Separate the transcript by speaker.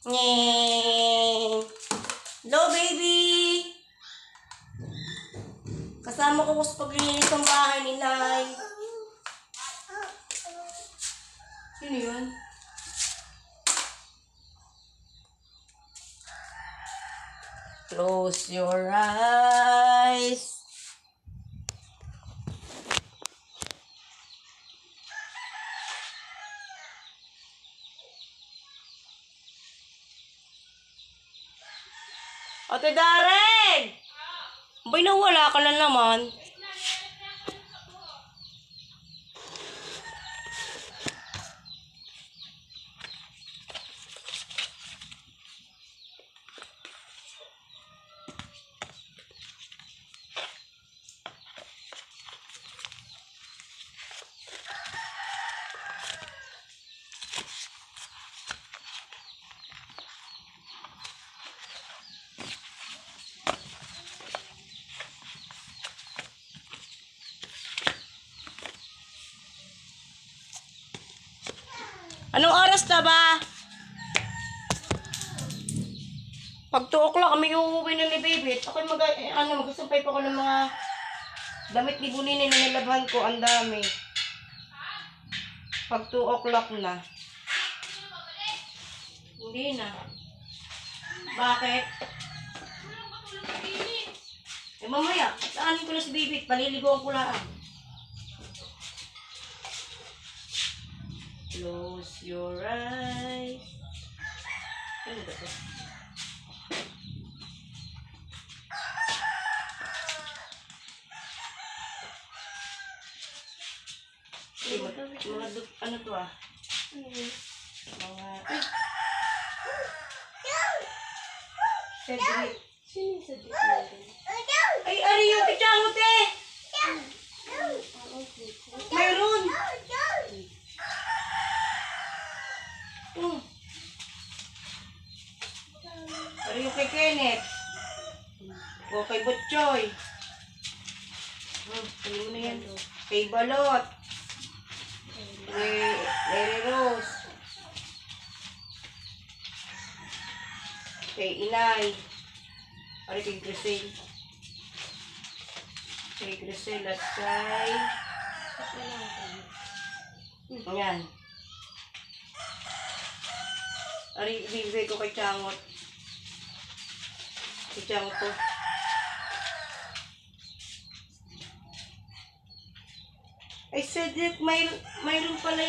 Speaker 1: Nyeh! Hello, baby! Kasama ko sa paglilinis ng bahay ni Nay. Sino yun? Close your eyes. Ate Darren! Bay, nawala ka na naman. Anong oras na ba? Pag 2 o'clock kami uuwi na ni baby. Ako magsasampay pa ko ng mga damit ni Bunini na nilabhan ko. Ang dami. Pag 2 o'clock na. Hindi na. Bakit? Eh mamaya, saanin ko na si baby. Paliligo ko lang. Close your eyes. Ano ba ito? Ano to ah? Mga... Cedric.
Speaker 2: Sino yung Cedric natin?
Speaker 1: Ay, ari yung kichangot eh! Mayroon! Ari yung kay Kenneth. O kay Butchoy. Ano mo na yan? Kay Balot. Kay Larry Rose. Kay Inay. Ari kay Grisel. Kay Grisel at kay... Ayan. Ari, ibibigay ko kay Changot. Kay Changot ko. Ay, Cedric, mayroon pala